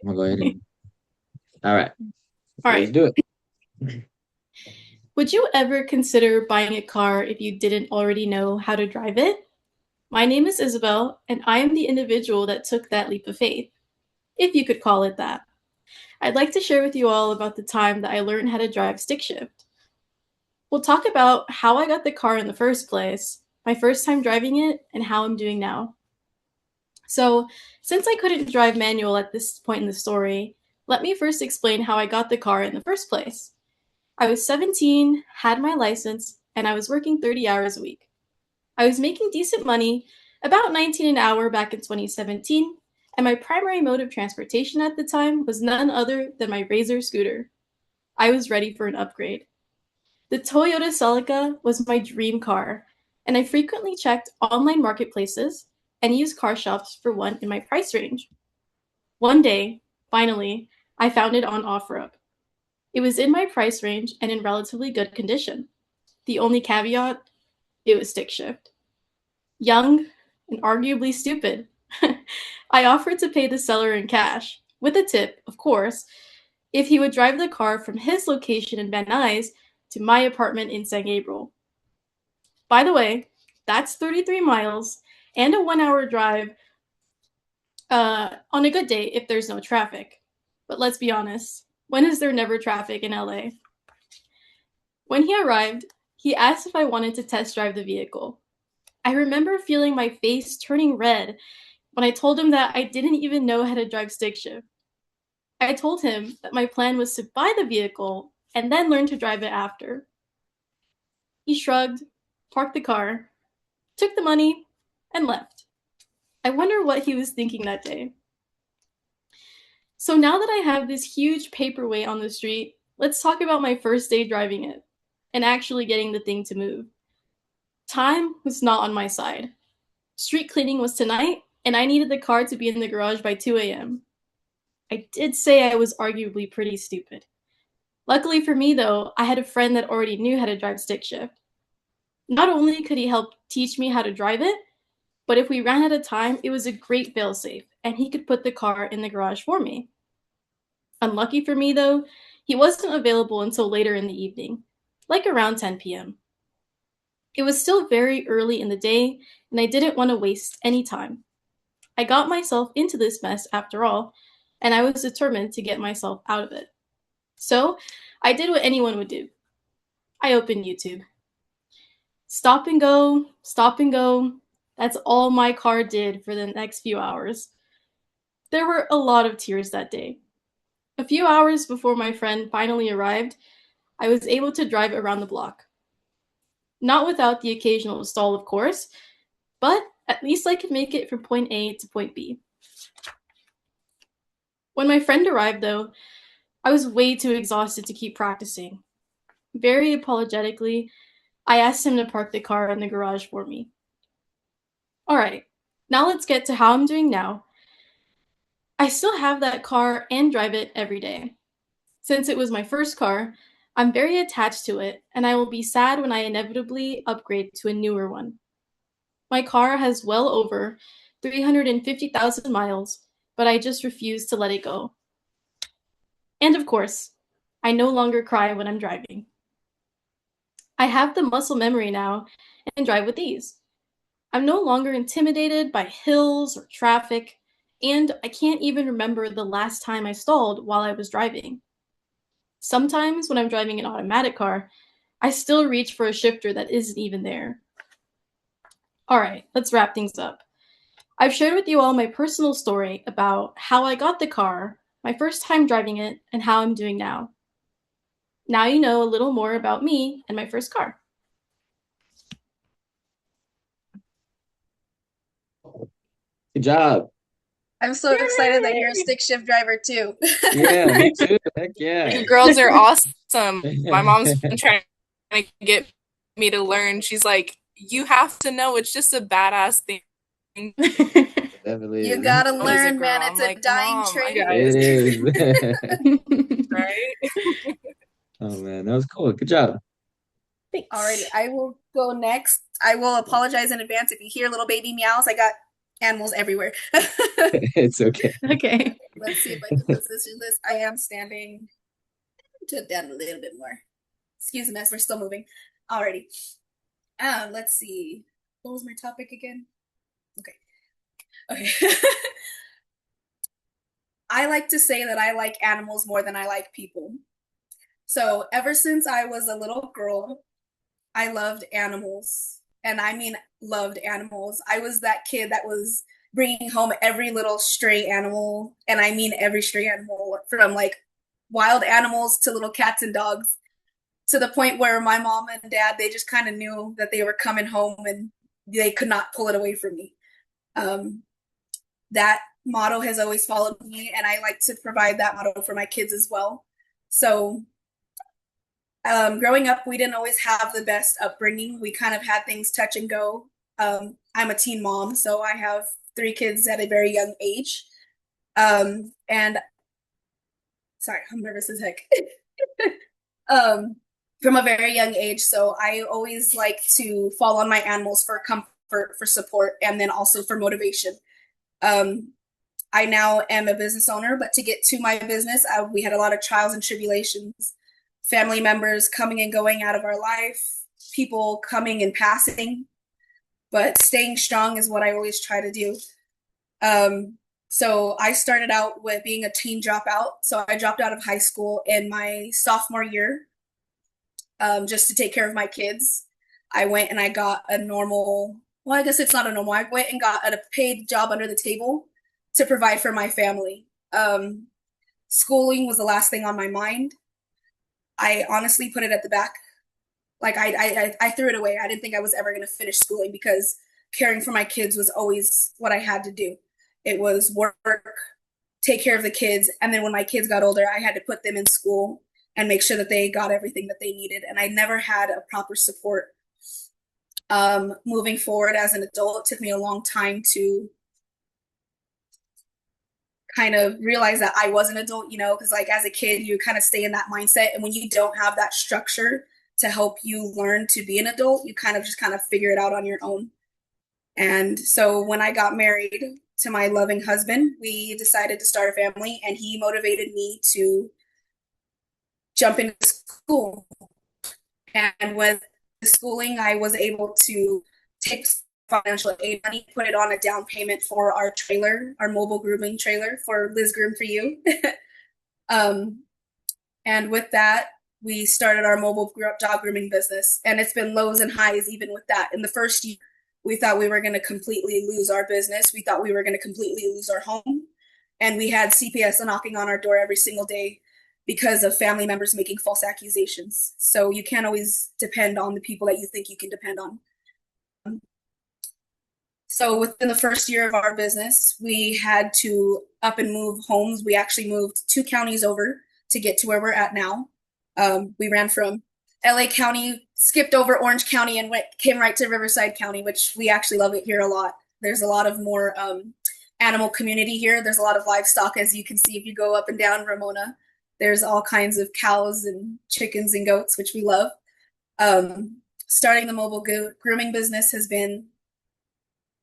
I'm gonna go ahead and. All right, All let's right. do it. Would you ever consider buying a car if you didn't already know how to drive it? My name is Isabel, and I am the individual that took that leap of faith, if you could call it that. I'd like to share with you all about the time that I learned how to drive stick shift. We'll talk about how I got the car in the first place, my first time driving it, and how I'm doing now. So, since I couldn't drive manual at this point in the story, let me first explain how I got the car in the first place. I was 17, had my license, and I was working 30 hours a week. I was making decent money, about 19 an hour back in 2017, and my primary mode of transportation at the time was none other than my Razor scooter. I was ready for an upgrade. The Toyota Celica was my dream car, and I frequently checked online marketplaces and used car shops for one in my price range. One day, finally, I found it on OfferUp. It was in my price range and in relatively good condition. The only caveat, it was stick shift. Young and arguably stupid. I offered to pay the seller in cash, with a tip, of course, if he would drive the car from his location in Van Nuys to my apartment in San Gabriel. By the way, that's 33 miles and a 1 hour drive on a good day if there's no traffic. But let's be honest, when is there never traffic in LA? When he arrived, he asked if I wanted to test drive the vehicle. I remember feeling my face turning red when I told him that I didn't even know how to drive stick shift. I told him that my plan was to buy the vehicle and then learn to drive it after. He shrugged, parked the car, took the money, and left. I wonder what he was thinking that day. So now that I have this huge paperweight on the street, let's talk about my first day driving it and actually getting the thing to move. Time was not on my side. Street cleaning was tonight, and I needed the car to be in the garage by 2 a.m. I did say I was arguably pretty stupid. Luckily for me, though, I had a friend that already knew how to drive stick shift. Not only could he help teach me how to drive it, but if we ran out of time, it was a great failsafe, and he could put the car in the garage for me. Unlucky for me, though, he wasn't available until later in the evening, like around 10 p.m. It was still very early in the day, and I didn't want to waste any time. I got myself into this mess after all, and I was determined to get myself out of it. So, I did what anyone would do. I opened YouTube. Stop and go. That's all my car did for the next few hours. There were a lot of tears that day. A few hours before my friend finally arrived, I was able to drive around the block. Not without the occasional stall, of course, but at least I could make it from point A to point B. When my friend arrived, though, I was way too exhausted to keep practicing. Very apologetically, I asked him to park the car in the garage for me. Alright, now let's get to how I'm doing now. I still have that car and drive it every day. Since it was my first car, I'm very attached to it, and I will be sad when I inevitably upgrade to a newer one. My car has well over 350,000 miles, but I just refuse to let it go. And of course, I no longer cry when I'm driving. I have the muscle memory now and drive with ease. I'm no longer intimidated by hills or traffic, and I can't even remember the last time I stalled while I was driving. Sometimes when I'm driving an automatic car, I still reach for a shifter that isn't even there. Alright, let's wrap things up. I've shared with you all my personal story about how I got the car, my first time driving it, and how I'm doing now. Now you know a little more about me and my first car. Good job. I'm so excited that you're a stick shift driver too. Yeah, me too. Heck yeah. You girls are awesome. My mom's been trying to get me to learn. She's like, you have to know it's just a badass thing. Definitely You is. gotta As a learn, girl, man. I'm It's a like, dying Mom, I trade. got It is. right. Oh man, that was cool. Good job. Alrighty, I will go next. I will apologize in advance if you hear little baby meows. I got animals everywhere. It's okay. Okay. Let's see if I can position this. I am standing to down a little bit more. Excuse the mess, we're still moving. Alrighty. Let's see. What was my topic again? Okay. I like to say that I like animals more than I like people. So ever since I was a little girl, I loved animals. And I mean, loved animals. I was that kid that was bringing home every little stray animal. And I mean, every stray animal, from like wild animals to little cats and dogs, to the point where my mom and dad, they just kind of knew that they were coming home and they could not pull it away from me. That motto has always followed me, and I like to provide that motto for my kids as well. So growing up, we didn't always have the best upbringing. We kind of had things touch and go. I'm a teen mom, so I have 3 kids at a very young age. And sorry, I'm nervous as heck. From a very young age, so I always like to fall on my animals for comfort, for support, and then also for motivation. I now am a business owner, but to get to my business, we had a lot of trials and tribulations, family members coming and going out of our life, people coming and passing, but staying strong is what I always try to do. So I started out with being a teen dropout. So I dropped out of high school in my sophomore year, just to take care of my kids. I went and I got a normal, well, I guess it's not a normal, I went and got a paid job under the table to provide for my family. Schooling was the last thing on my mind. I honestly put it at the back. Like I threw it away. I didn't think I was ever going to finish schooling because caring for my kids was always what I had to do. It was work, take care of the kids, and then when my kids got older, I had to put them in school and make sure that they got everything that they needed. And I never had a proper support. Moving forward as an adult, it took me a long time to kind of realize that I was an adult, because like as a kid, you kind of stay in that mindset. And when you don't have that structure to help you learn to be an adult, you kind of figure it out on your own. And so when I got married to my loving husband, we decided to start a family, and he motivated me to jump into school. And with the schooling, I was able to take financial aid money, put it on a down payment for our trailer, our mobile grooming trailer for Liz Groom for You. And with that, we started our mobile dog grooming business. And it's been lows and highs even with that. In the first year, we thought we were going to completely lose our business. We thought we were going to completely lose our home. And we had CPS knocking on our door every single day because of family members making false accusations. So you can't always depend on the people that you think you can depend on. So within the first year of our business, we had to up and move homes. We actually moved 2 counties over to get to where we're at now. We ran from LA County, skipped over Orange County, and came right to Riverside County, which we actually love it here a lot. There's a lot of more animal community here. There's a lot of livestock, as you can see if you go up and down Ramona. There's all kinds of cows and chickens and goats, which we love. Starting the mobile grooming business has been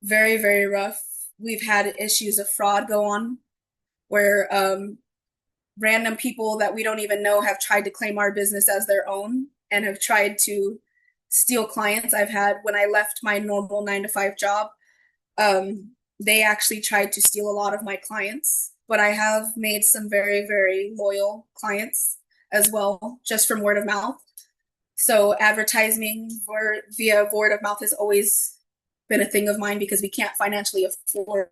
very, very rough. We've had issues of fraud go on where random people that we don't even know have tried to claim our business as their own and have tried to steal clients. I've had, when I left my normal 9-to-5 job, they actually tried to steal a lot of my clients, but I have made some very, very loyal clients as well, just from word of mouth. So advertising via word of mouth has always been a thing of mine because we can't financially afford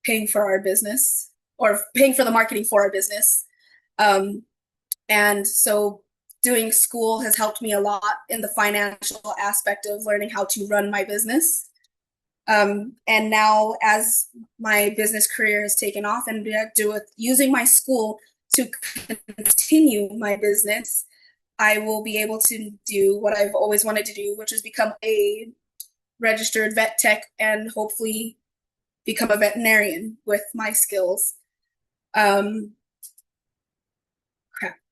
paying for our business or paying for the marketing for our business. And so doing school has helped me a lot in the financial aspect of learning how to run my business. And now as my business career has taken off and using my school to continue my business, I will be able to do what I've always wanted to do, which is become a registered vet tech and hopefully become a veterinarian with my skills. Crap,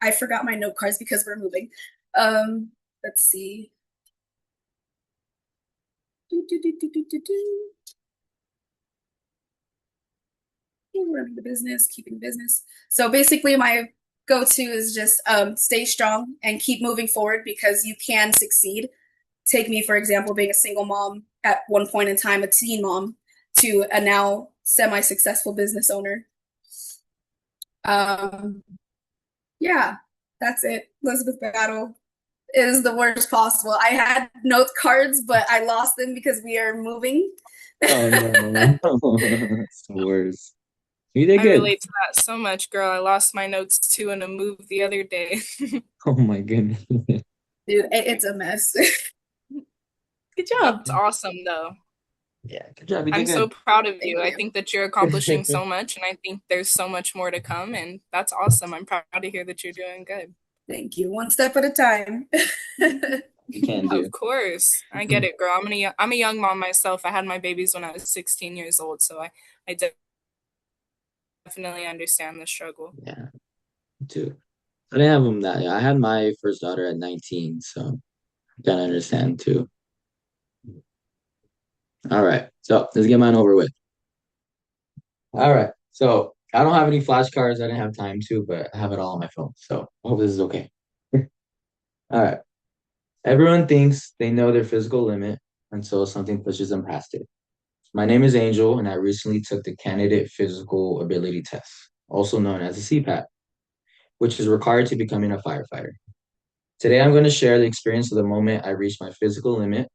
I forgot my note cards because we're moving. Let's see. running the business, keeping business. So basically, my go-to is just stay strong and keep moving forward because you can succeed. Take me, for example, being a single mom at one point in time, a teen mom, to a now semi-successful business owner. Um, yeah, that's it. Elizabeth Battle is the worst possible. I had note cards, but I lost them because we are moving. Oh no. It's the worst. You did I good. relate to that so much, girl. I lost my notes too in a move the other day. Oh my goodness. Dude, it's a mess. Good job. That's awesome, though. Yeah, good job. You I'm did so good. proud of Thank you. I you. think that you're accomplishing so much, and I think there's so much more to come, and that's awesome. I'm proud to hear that you're doing good. Thank you. One step at a time. You can do. Of course. I get it, girl. I'm a young mom myself. I had my babies when I was 16 years old, so I definitely understand the struggle. Yeah, too. I didn't have them that young. I had my first daughter at 19, so I kind of understand too. All right, so let's get mine over with. All right, so I don't have any flashcards. I didn't have time to, but I have it all on my phone, so I hope this is okay. All right. Everyone thinks they know their physical limit until something pushes them past it. My name is Angel, and I recently took the Candidate Physical Ability Test, also known as the CPAT, which is required to becoming a firefighter. Today, I'm going to share the experience of the moment I reached my physical limit.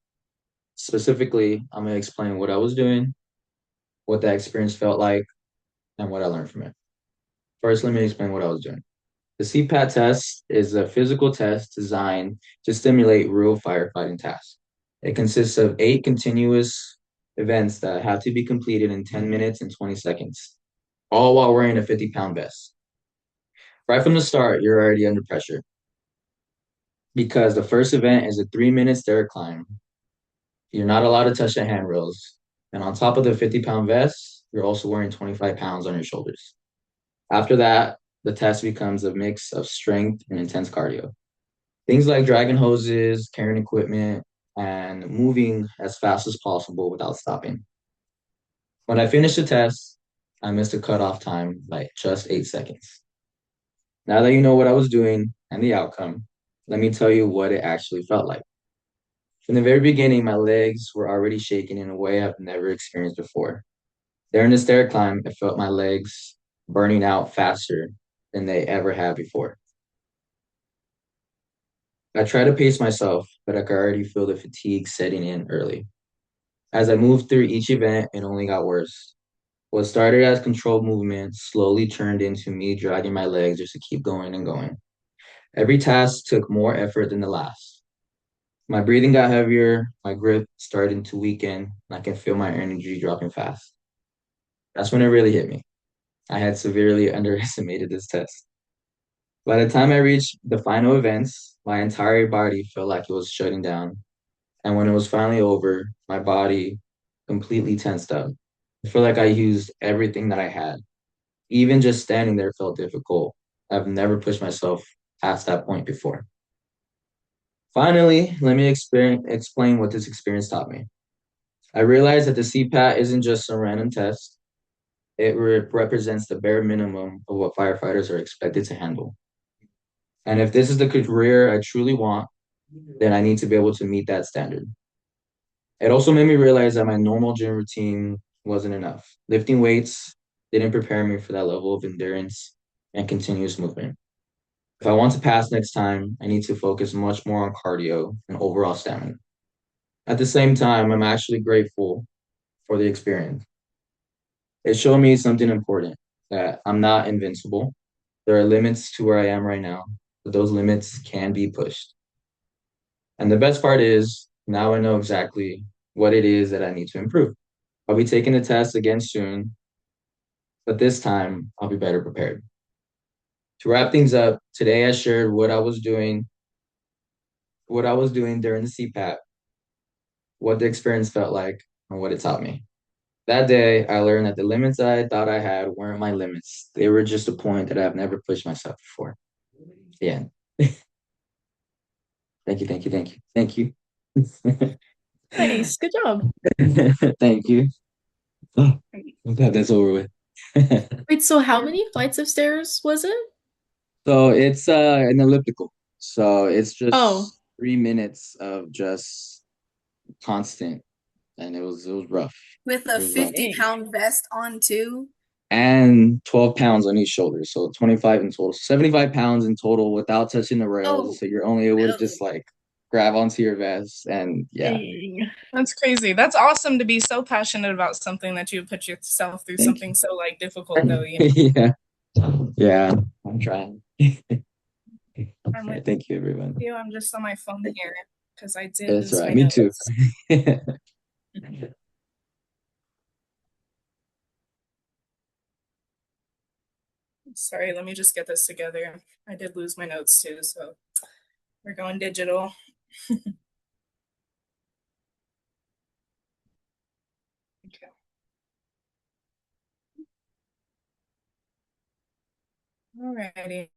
Specifically, I'm going to explain what I was doing, what that experience felt like, and what I learned from it. First, let me explain what I was doing. The CPAT test is a physical test designed to stimulate real firefighting tasks. It consists of 8 continuous events that have to be completed in 10 minutes and 20 seconds, all while wearing a 50-pound vest. Right from the start, you're already under pressure because the first event is a 3-minute stair climb. You're not allowed to touch the handrails. And on top of the 50-pound vest, you're also wearing 25 pounds on your shoulders. After that, the test becomes a mix of strength and intense cardio. Things like dragging hoses, carrying equipment, and moving as fast as possible without stopping. When I finished the test, I missed a cutoff time by just 8 seconds. Now that you know what I was doing and the outcome, let me tell you what it actually felt like. From the very beginning, my legs were already shaking in a way I've never experienced before. During the stair climb, I felt my legs burning out faster than they ever had before. I tried to pace myself, but I could already feel the fatigue setting in early. As I moved through each event, it only got worse. What started as controlled movement slowly turned into me dragging my legs just to keep going and going. Every task took more effort than the last. My breathing got heavier, my grip started to weaken, and I can feel my energy dropping fast. That's when it really hit me. I had severely underestimated this test. By the time I reached the final events, my entire body felt like it was shutting down. And when it was finally over, my body completely tensed up. I feel like I used everything that I had. Even just standing there felt difficult. I've never pushed myself past that point before. Finally, let me explain what this experience taught me. I realized that the CPAT isn't just some random test. It represents the bare minimum of what firefighters are expected to handle. And if this is the career I truly want, then I need to be able to meet that standard. It also made me realize that my normal gym routine wasn't enough. Lifting weights didn't prepare me for that level of endurance and continuous movement. If I want to pass next time, I need to focus much more on cardio and overall stamina. At the same time, I'm actually grateful for the experience. It showed me something important, that I'm not invincible. There are limits to where I am right now, but those limits can be pushed. And the best part is, now I know exactly what it is that I need to improve. I'll be taking the test again soon, but this time I'll be better prepared. To wrap things up, today I shared what I was doing during the CPAP, what the experience felt like, and what it taught me. That day, I learned that the limits I thought I had weren't my limits. They were just a point that I've never pushed myself before. The end. Thank you, thank you, thank you, thank you. Nice. Good job. Thank you. Oh, I'm glad that's over with. Wait, so how many flights of stairs was it? So it's an elliptical. So it's Oh, just 3 minutes of just constant, and it was rough. With It a was rough. 50 dang. pound vest on too. And 12 pounds on each shoulder. So 25 in total. 75 pounds in total without touching the rails. Oh, So you're only able to no. just like grab onto your vest and yeah. Dang. That's crazy. That's awesome to be so passionate about something that you put yourself through Thank something so like difficult though, you know. you. Yeah. Yeah. I'm trying. I'm with Thank you, everyone. you. I'm just on my phone here because I did That's lose right. my Me too. notes. Sorry, let me just get this together. I did lose my notes too, so we're going digital. Okay. Alrighty.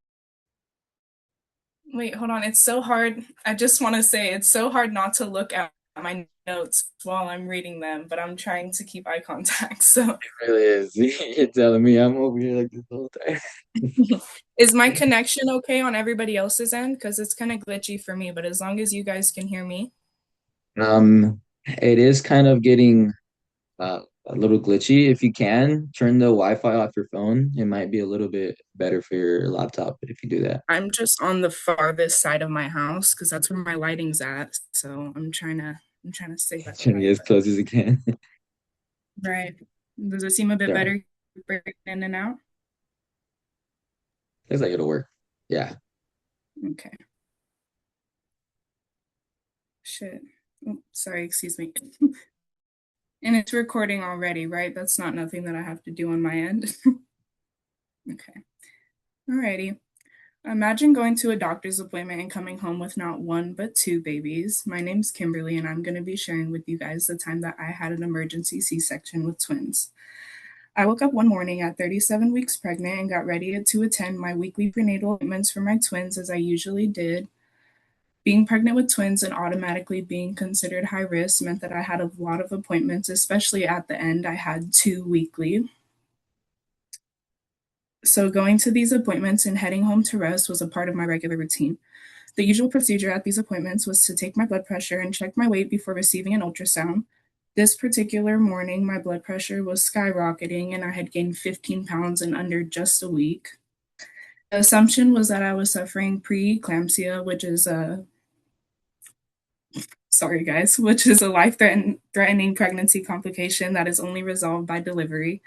Wait, hold on. It's so hard. I just want to say it's so hard not to look at my notes while I'm reading them, but I'm trying to keep eye contact. So, It really is. You're telling me I'm over here like this the whole time. is my connection okay on everybody else's end? Because it's kind of glitchy for me, but as long as you guys can hear me. It is kind of getting a little glitchy. If you can turn the Wi-Fi off your phone, it might be a little bit better for your laptop if you do that. I'm just on the farthest side of my house because that's where my lighting's at. So I'm trying to stay that Trying to way. get as close as you can. Right. Does it seem a bit There, better breaking in and out? looks like it'll work. Yeah. Okay. Shit. Oh, sorry, excuse me. And it's recording already, right? That's not nothing that I have to do on my end. Okay. Alrighty. Imagine going to a doctor's appointment and coming home with not one but two babies. My name's Kimberly, and I'm going to be sharing with you guys the time that I had an emergency C section with twins. I woke up one morning at 37 weeks pregnant and got ready to attend my weekly prenatal appointments for my twins as I usually did. Being pregnant with twins and automatically being considered high risk meant that I had a lot of appointments, especially at the end. I had two weekly. So, going to these appointments and heading home to rest was a part of my regular routine. The usual procedure at these appointments was to take my blood pressure and check my weight before receiving an ultrasound. This particular morning, my blood pressure was skyrocketing and I had gained 15 pounds in under just a week. The assumption was that I was suffering preeclampsia, which is a sorry guys, which is a life-threatening pregnancy complication that is only resolved by delivery.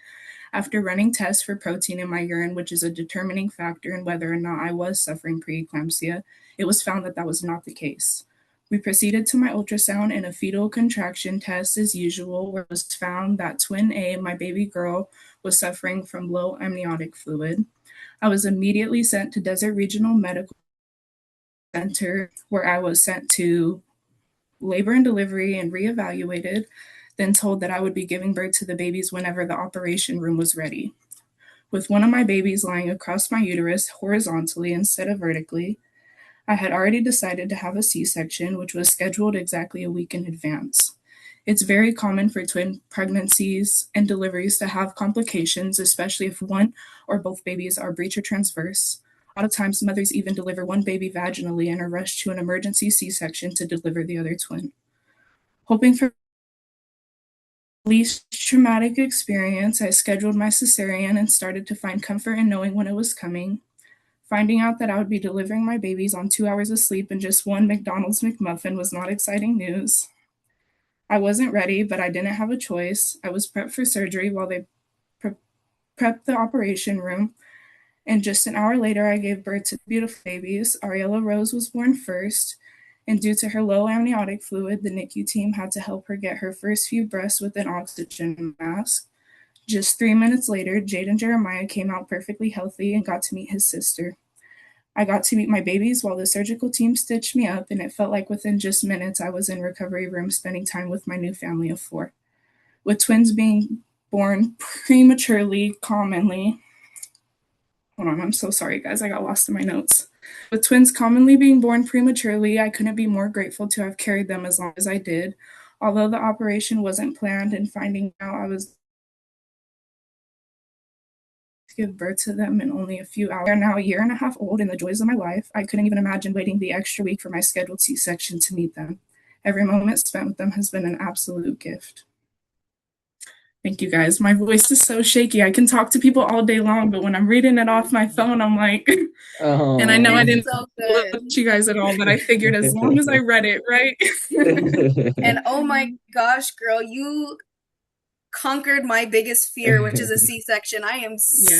After running tests for protein in my urine, which is a determining factor in whether or not I was suffering preeclampsia, it was found that that was not the case. We proceeded to my ultrasound and a fetal contraction test as usual, where it was found that twin A, my baby girl, was suffering from low amniotic fluid. I was immediately sent to Desert Regional Medical Center, where I was sent to labor and delivery and reevaluated, then told that I would be giving birth to the babies whenever the operation room was ready. With one of my babies lying across my uterus horizontally instead of vertically, I had already decided to have a C section, which was scheduled exactly a week in advance. It's very common for twin pregnancies and deliveries to have complications, especially if one or both babies are breech or transverse. A lot of times, mothers even deliver one baby vaginally and are rushed to an emergency C section to deliver the other twin. Hoping for least traumatic experience, I scheduled my cesarean and started to find comfort in knowing when it was coming. Finding out that I would be delivering my babies on 2 hours of sleep and just one McDonald's McMuffin was not exciting news. I wasn't ready, but I didn't have a choice. I was prepped for surgery while they prepped the operation room, and just an hour later, I gave birth to beautiful babies. Ariella Rose was born first, and due to her low amniotic fluid, the NICU team had to help her get her first few breaths with an oxygen mask. Just 3 minutes later, Jaden Jeremiah came out perfectly healthy and got to meet his sister. I got to meet my babies while the surgical team stitched me up, and it felt like within just minutes I was in recovery room spending time with my new family of four. With twins being born prematurely commonly, hold on, I'm so sorry, guys, I got lost in my notes. With twins commonly being born prematurely, I couldn't be more grateful to have carried them as long as I did. Although the operation wasn't planned and finding out I was give birth to them in only a few hours. They're now a year and a half old and the joys of my life. I couldn't even imagine waiting the extra week for my scheduled C-section to meet them. Every moment spent with them has been an absolute gift. Thank you guys. My voice is so shaky. I can talk to people all day long, but when I'm reading it off my phone, I'm like, and I know I didn't So look good. at you guys at all, but I figured as long as I read it, right? And oh my gosh, girl, you conquered my biggest fear, which is a C-section. I am Yeah.